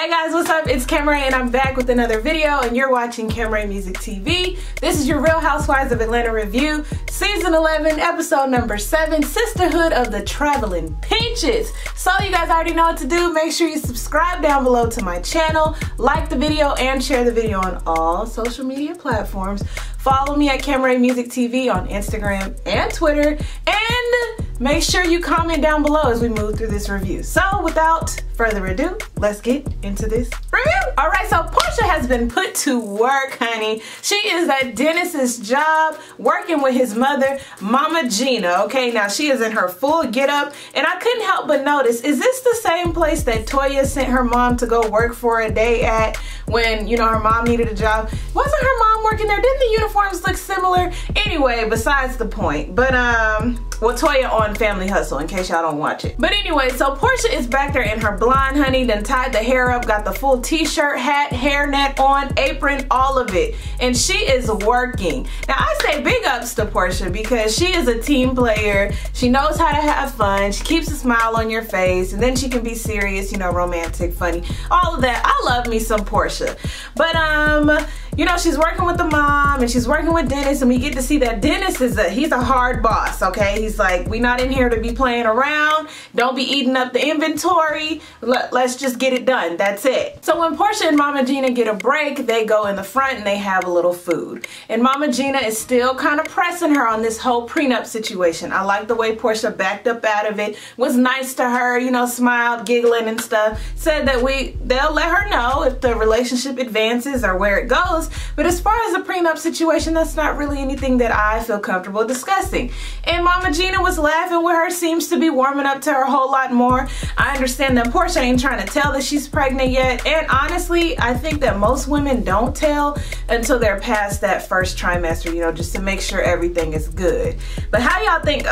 Hey guys, what's up? It's Camera and I'm back with another video and you're watching Camera Music TV. This is your Real Housewives of Atlanta review, season 11, episode number 7, Sisterhood of the Traveling Peaches. So you guys already know what to do. Make sure you subscribe down below to my channel, like the video, and share the video on all social media platforms. Follow me at Camera Music TV on Instagram and Twitter, and make sure you comment down below as we move through this review. So without further ado, let's get into this review. All right, so Portia has been put to work, honey. She is at Dennis's job working with his mother, Mama Gina. Okay, now she is in her full getup, and I couldn't help but notice, is this the same place that Toya sent her mom to go work for a day at when, you know, her mom needed a job? Wasn't her mom working there? Didn't the uniforms look similar? Anyway, besides the point. But well, Toya on Family Hustle, in case y'all don't watch it. But anyway, so Portia is back there in her blonde, honey, then tied the hair up, got the full t-shirt, hat, hairnet on, apron, all of it. And she is working. Now I say big ups to Portia because she is a team player. She knows how to have fun. She keeps a smile on your face, and then she can be serious, you know, romantic, funny, all of that. I love me some Portia. But you know, she's working with the mom and she's working with Dennis, and we get to see that Dennis is he's a hard boss, okay? He's like, we not in here to be playing around. Don't be eating up the inventory. Let's just get it done. That's it. So when Portia and Mama Gina get a break, they go in the front and they have a little food. And Mama Gina is still kind of pressing her on this whole prenup situation. I like the way Portia backed up out of it, was nice to her, you know, smiled, giggling and stuff. Said that they'll let her know if the relationship advances or where it goes. But as far as the prenup situation, that's not really anything that I feel comfortable discussing. And Mama Gina was laughing with her, seems to be warming up to her a whole lot more. I understand that Portia ain't trying to tell that she's pregnant yet. And honestly, I think that most women don't tell until they're past that first trimester, you know, just to make sure everything is good. But how y'all think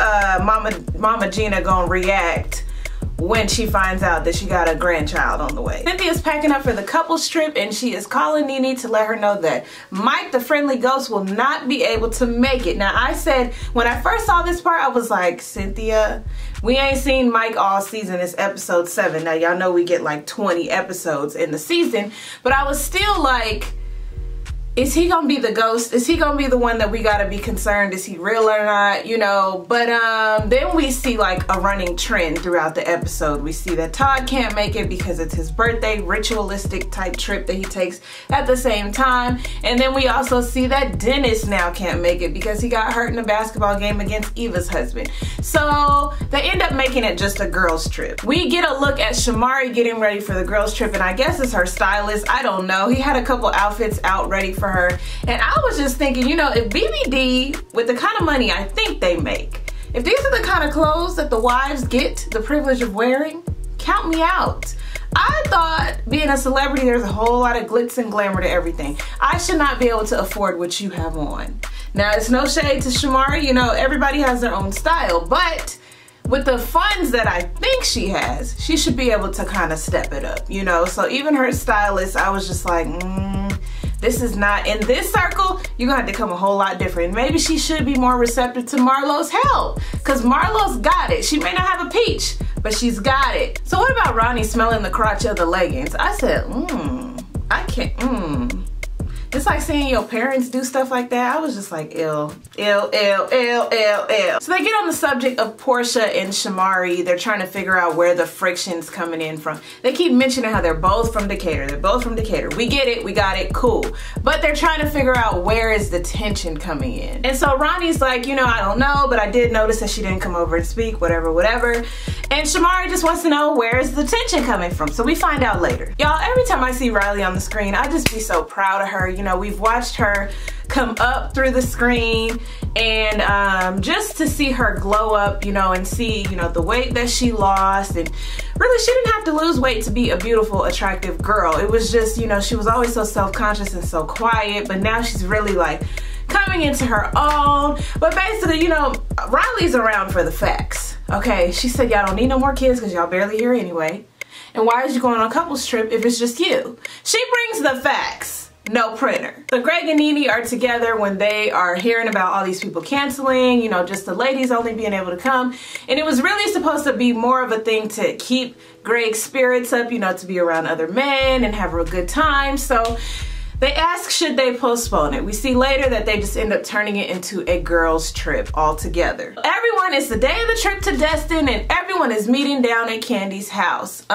Mama Gina gonna react when she finds out that she got a grandchild on the way? Cynthia's packing up for the couples trip, and she is calling Nene to let her know that Mike the friendly ghost will not be able to make it. Now I said, when I first saw this part, I was like, Cynthia, we ain't seen Mike all season. It's episode 7. Now y'all know we get like 20 episodes in the season, but I was still like, is he gonna be the ghost? Is he gonna be the one that we gotta be concerned? Is he real or not? You know, but then we see like a running trend throughout the episode. We see that Todd can't make it because it's his birthday, ritualistic type trip that he takes at the same time. And then we also see that Dennis now can't make it because he got hurt in a basketball game against Eva's husband. So they end up making it just a girls trip. We get a look at Shamari getting ready for the girls trip, and I guess it's her stylist. I don't know. He had a couple outfits out ready for her, and I was just thinking, you know, if BBD, with the kind of money I think they make, if these are the kind of clothes that the wives get the privilege of wearing, count me out. I thought being a celebrity, there's a whole lot of glitz and glamour to everything. I should not be able to afford what you have on. Now, it's no shade to Shamari, you know, everybody has their own style, but with the funds that I think she has, she should be able to kind of step it up, you know? So even her stylist, I was just like, this is not, in this circle, you're gonna have to come a whole lot different. Maybe she should be more receptive to Marlo's help, because Marlo's got it. She may not have a peach, but she's got it. So what about Ronnie smelling the crotch of the leggings? I said, I can't, It's like seeing your parents do stuff like that. I was just like, ew, ew, ew, ew, ew, ew. So they get on the subject of Portia and Shamari. They're trying to figure out where the friction's coming in from. They keep mentioning how they're both from Decatur. They're both from Decatur. We get it, we got it, cool. But they're trying to figure out where is the tension coming in. And so Ronnie's like, you know, I don't know, but I did notice that she didn't come over and speak, whatever, whatever. And Shamari just wants to know, where is the tension coming from? So we find out later. Y'all, every time I see Riley on the screen, I just be so proud of her. You know, we've watched her come up through the screen, and just to see her glow up, you know, and see, you know, the weight that she lost, and really she didn't have to lose weight to be a beautiful, attractive girl. It was just, you know, she was always so self-conscious and so quiet, but now she's really like coming into her own. But basically, you know, Riley's around for the facts. Okay, she said y'all don't need no more kids because y'all barely here anyway. And why is you going on a couples trip if it's just you? She brings the facts. no printer. So Greg and Nene are together when they are hearing about all these people canceling, you know, just the ladies only being able to come. And it was really supposed to be more of a thing to keep Greg's spirits up, you know, to be around other men and have a good time. So they ask, should they postpone it? We see later that they just end up turning it into a girls' trip altogether. Everyone, it's the day of the trip to Destin, and everyone is meeting down at Candy's house.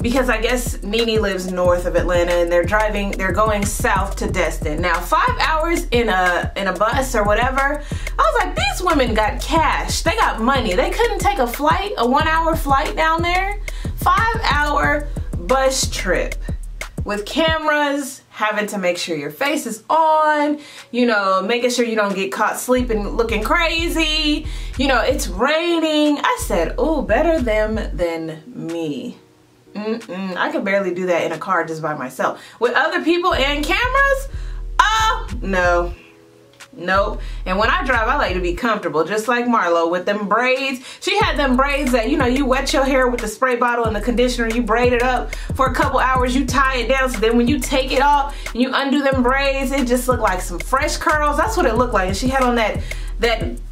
Because I guess Nene lives north of Atlanta and they're going south to Destin. Now 5 hours in a bus or whatever, I was like, these women got cash, they got money. They couldn't take a flight, a 1 hour flight down there. 5 hour bus trip with cameras, having to make sure your face is on, you know, making sure you don't get caught sleeping looking crazy. You know, it's raining. I said, oh, better them than me. I could barely do that in a car just by myself. With other people and cameras? Oh, no. Nope. And when I drive, I like to be comfortable, just like Marlo with them braids. She had them braids that, you know, you wet your hair with the spray bottle and the conditioner, you braid it up for a couple hours, you tie it down, so then when you take it off and you undo them braids, it just looked like some fresh curls. That's what it looked like. And she had on that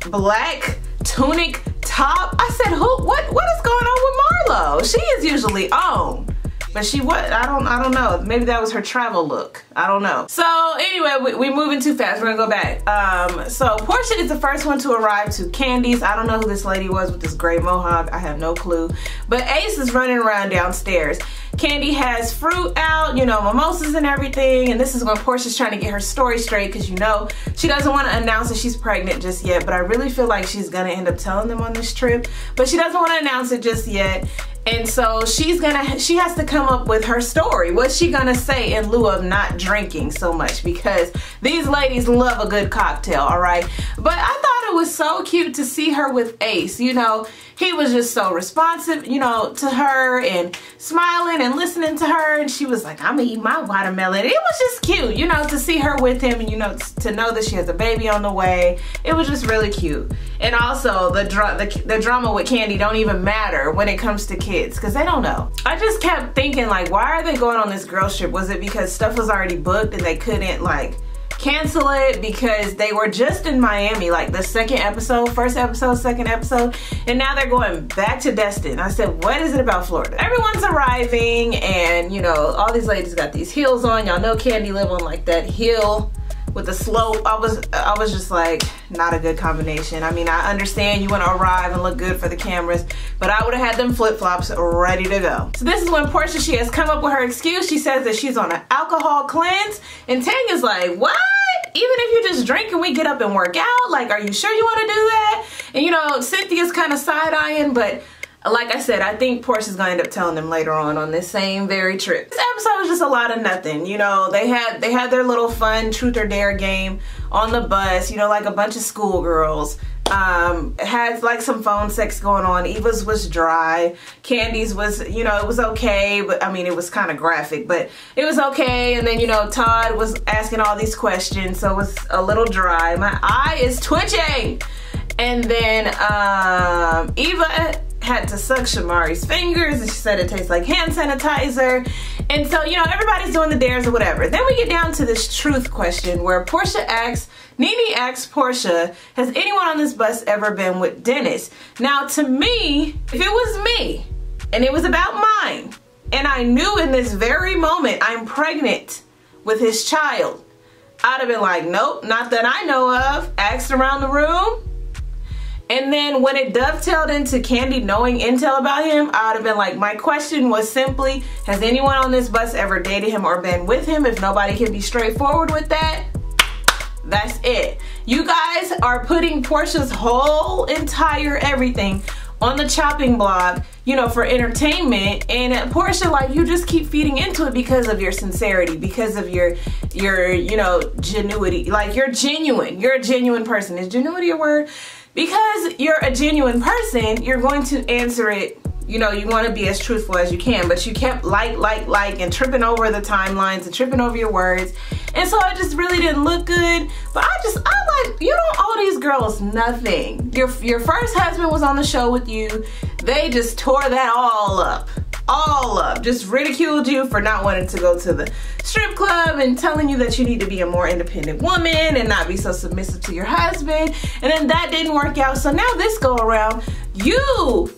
black tunic top. I said, what is going on with Marlo? She is usually on, but I don't know. Maybe that was her travel look. I don't know. So anyway, we're moving too fast. We're gonna go back. So Portia is the first one to arrive to Candy's. I don't know who this lady was with this gray mohawk. I have no clue. But Ace is running around downstairs. Candy has fruit out, you know, mimosas and everything. And this is when Portia's trying to get her story straight, because, you know, she doesn't want to announce that she's pregnant just yet. But I really feel like she's gonna end up telling them on this trip. But she doesn't want to announce it just yet. And so she has to come up with her story. What's she gonna say in lieu of not drinking so much? Because these ladies love a good cocktail, all right? But I thought it was so cute to see her with Ace. You know, he was just so responsive, you know, to her and smiling and listening to her. And she was like, I'm gonna eat my watermelon. It was just cute, you know, to see her with him and, you know, to know that she has a baby on the way. It was just really cute. And also the drama with Candy don't even matter when it comes to kids, because they don't know. I just kept thinking, like, why are they going on this girls trip? Was it because stuff was already booked and they couldn't, like, cancel it? Because they were just in Miami, like the second episode, first episode, second episode, and now they're going back to Destin. I said, what is it about Florida? Everyone's arriving, and, you know, all these ladies got these heels on. Y'all know Candy live on like that hill with the slope. I was just like, not a good combination. I mean, I understand you want to arrive and look good for the cameras, but I would have had them flip-flops ready to go. So this is when Portia, she has come up with her excuse. She says that she's on an alcohol cleanse, and Tanya's like, what? Even if you just drink and we get up and work out, like, are you sure you want to do that? And, you know, Cynthia's kind of side-eyeing, but like I said, I think Portia's gonna end up telling them later on this same very trip. This episode was just a lot of nothing. You know, they had their little fun truth or dare game on the bus, you know, like a bunch of schoolgirls. Had like some phone sex going on. Eva's was dry. Candy's was, you know, it was okay, but I mean, it was kind of graphic, but it was okay. And then, you know, Todd was asking all these questions, so it was a little dry. My eye is twitching. And then Eva had to suck Shamari's fingers, and she said it tastes like hand sanitizer. And so, you know, everybody's doing the dares or whatever. Then we get down to this truth question where Nene asks Portia, has anyone on this bus ever been with Dennis? Now, to me, if it was me and it was about mine, and I knew in this very moment I'm pregnant with his child, I'd have been like, nope, not that I know of. Asked around the room. And then when it dovetailed into Candy knowing intel about him, I would have been like, my question was simply, has anyone on this bus ever dated him or been with him? If nobody can be straightforward with that, that's it. You guys are putting Portia's whole entire everything on the chopping block, you know, for entertainment. And Portia, like, you just keep feeding into it because of your sincerity, because of your you know, genuity. Like, you're genuine. You're a genuine person. Is genuity a word? Because you're a genuine person, you're going to answer it, you know, you want to be as truthful as you can, but you kept like, and tripping over the timelines and tripping over your words. And so it just really didn't look good. But I like, you don't owe these girls nothing. Your first husband was on the show with you. They just tore that all up. all up. Just ridiculed you for not wanting to go to the strip club and telling you that you need to be a more independent woman and not be so submissive to your husband. And then that didn't work out. So now this go around, you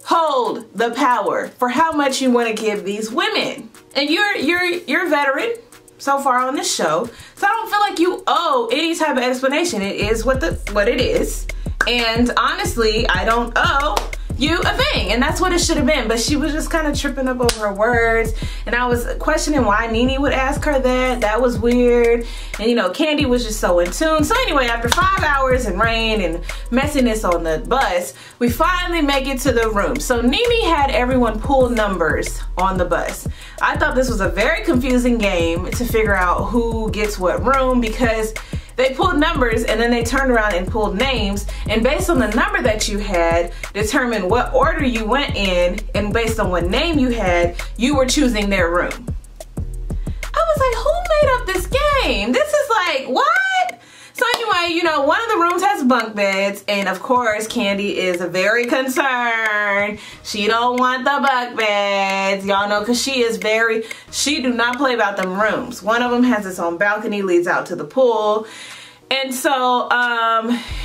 hold the power for how much you want to give these women. And you're a veteran so far on this show, so I don't feel like you owe any type of explanation. It is what it is, and honestly, I don't owe you a thing, and that's what it should have been. But she was just kind of tripping up over her words, and I was questioning why Nene would ask her that. That was weird. And you know, Candy was just so in tune. So anyway, after 5 hours and rain and messiness on the bus, we finally make it to the room. So Nene had everyone pull numbers on the bus. I thought this was a very confusing game to figure out who gets what room, because they pulled numbers and then they turned around and pulled names, and based on the number that you had, determined what order you went in, and based on what name you had, you were choosing their room. I was like, who made up this game? This is like, what? So anyway, you know, one of the rooms has bunk beds, and of course Candy is very concerned. She don't want the bunk beds, y'all know, because she do not play about them rooms. One of them has its own balcony, leads out to the pool. And so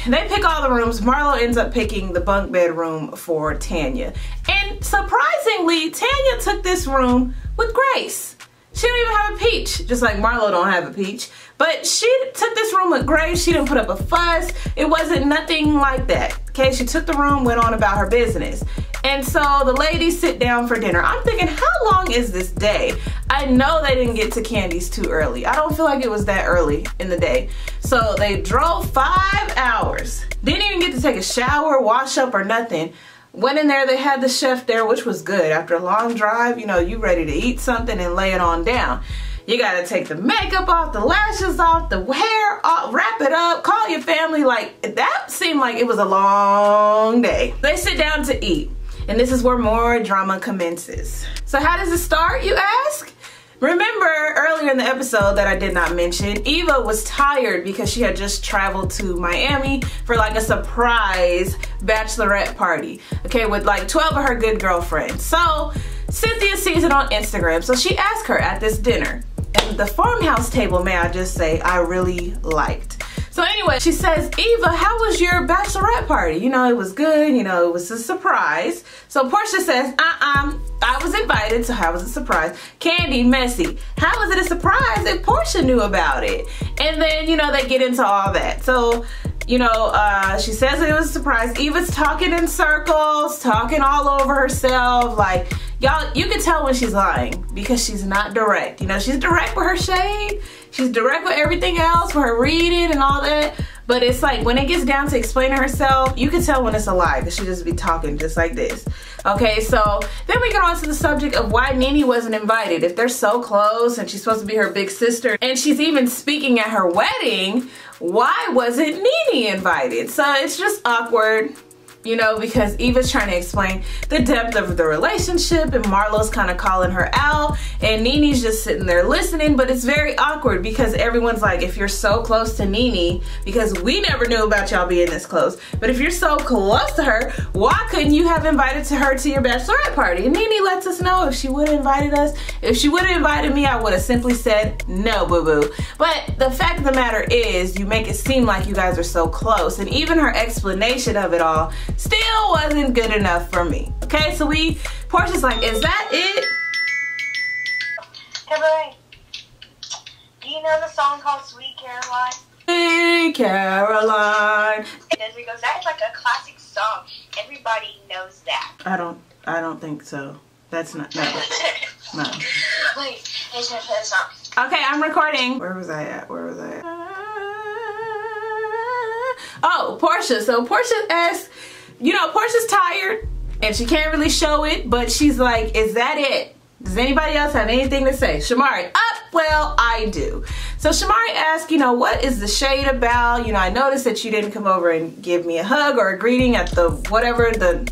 they pick all the rooms. Marlo ends up picking the bunk bed room for Tanya. And surprisingly, Tanya took this room with grace. She don't even have a peach, just like Marlo don't have a peach. But she took this room with grace. She didn't put up a fuss. It wasn't nothing like that. Okay, she took the room, went on about her business. And so the ladies sit down for dinner. I'm thinking, how long is this day? I know they didn't get to Candy's too early. I don't feel like it was that early in the day. So they drove 5 hours. Didn't even get to take a shower, wash up, or nothing. Went in there, they had the chef there, which was good. After a long drive, you know, you ready to eat something and lay it on down. You gotta take the makeup off, the lashes off, the hair off, wrap it up, call your family. Like, that seemed like it was a long day. They sit down to eat, and this is where more drama commences. So how does it start, you ask? Remember earlier in the episode that I did not mention, Eva was tired because she had just traveled to Miami for like a surprise bachelorette party, okay, with like 12 of her good girlfriends. So Cynthia sees it on Instagram, so she asked her at this dinner. And the farmhouse table, may I just say, I really liked. So anyway, she says, Eva, how was your bachelorette party? You know, it was good, you know, it was a surprise. So Portia says, I was invited, so how was it a surprise? Candy, messy. How was it a surprise if Portia knew about it? And then, you know, they get into all that. So, you know, she says it was a surprise. Eva's talking in circles, talking all over herself. Like, y'all, you can tell when she's lying because she's not direct. You know, she's direct with her shade. She's direct with everything else, with her reading and all that. But it's like, when it gets down to explaining herself, you can tell when it's a lie because she just be talking just like this. Okay, so then we get on to the subject of why Nene wasn't invited. If they're so close and she's supposed to be her big sister and she's even speaking at her wedding, why wasn't Nene invited? So it's just awkward. You know, because Eva's trying to explain the depth of the relationship and Marlo's kind of calling her out and Nene's just sitting there listening, but it's very awkward because everyone's like, if you're so close to Nene, because we never knew about y'all being this close, but if you're so close to her, why couldn't you have invited her to your bachelorette party? And Nene lets us know if she would have invited us. If she would have invited me, I would have simply said no, boo-boo. But the fact of the matter is, you make it seem like you guys are so close, and even her explanation of it all still wasn't good enough for me. Okay, so Portia's like, is that it? Hey, boy. Do you know the song called Sweet Caroline? Sweet Caroline. Because that is like a classic song. Everybody knows that. I don't think so. That's not, no. No. Wait, I just gotta play the song. Okay, I'm recording. Where was I at? Oh, Portia. So Portia asks, you know, Portia's tired and she can't really show it, but she's like, is that it? Does anybody else have anything to say? Shamari, well, I do. So Shamari asked, you know, what is the shade about? You know, I noticed that you didn't come over and give me a hug or a greeting at the, whatever, the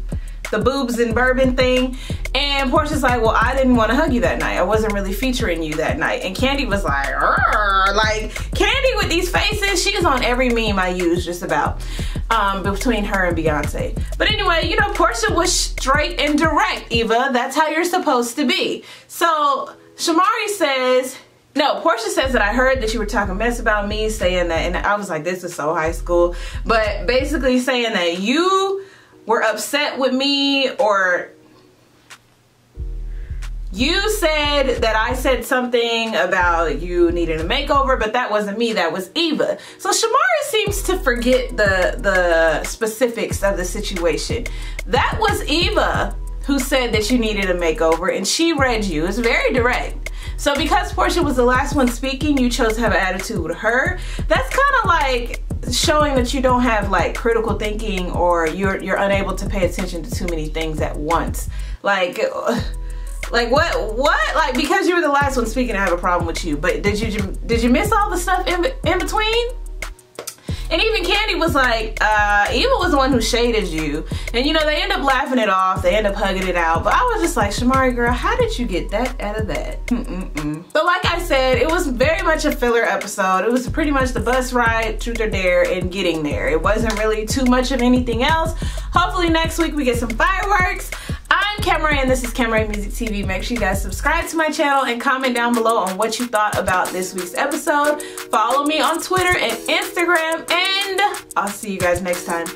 the boobs and bourbon thing. And Portia's like, well, I didn't want to hug you that night. I wasn't really featuring you that night. And Candy was like, "Arr." Like, Candy with these faces, she is on every meme I use just about, between her and Beyonce. But anyway, you know, Portia was straight and direct, Eva. That's how you're supposed to be. So Shamari says, no, Portia says that I heard that you were talking mess about me, saying that, and I was like, this is so high school. But basically saying that you were upset with me, or you said that I said something about you needing a makeover, but that wasn't me, that was Eva. So Shamari seems to forget the specifics of the situation. That was Eva who said that you needed a makeover, and she read you. It's very direct. So because Portia was the last one speaking, you chose to have an attitude with her. That's kind of like showing that you don't have like critical thinking, or you're unable to pay attention to too many things at once. Like what? Like, because you were the last one speaking, I have a problem with you. But did you miss all the stuff in between? And even Candy was like, Eva was the one who shaded you. And you know, they end up laughing it off. They end up hugging it out. But I was just like, Shamari girl, how did you get that out of that? So like I said, it was very much a filler episode. It was pretty much the bus ride, truth or dare, and getting there. It wasn't really too much of anything else. Hopefully next week we get some fireworks. I'm Camera, and this is Camera Music TV. Make sure you guys subscribe to my channel and comment down below on what you thought about this week's episode. Follow me on Twitter and Instagram, and I'll see you guys next time.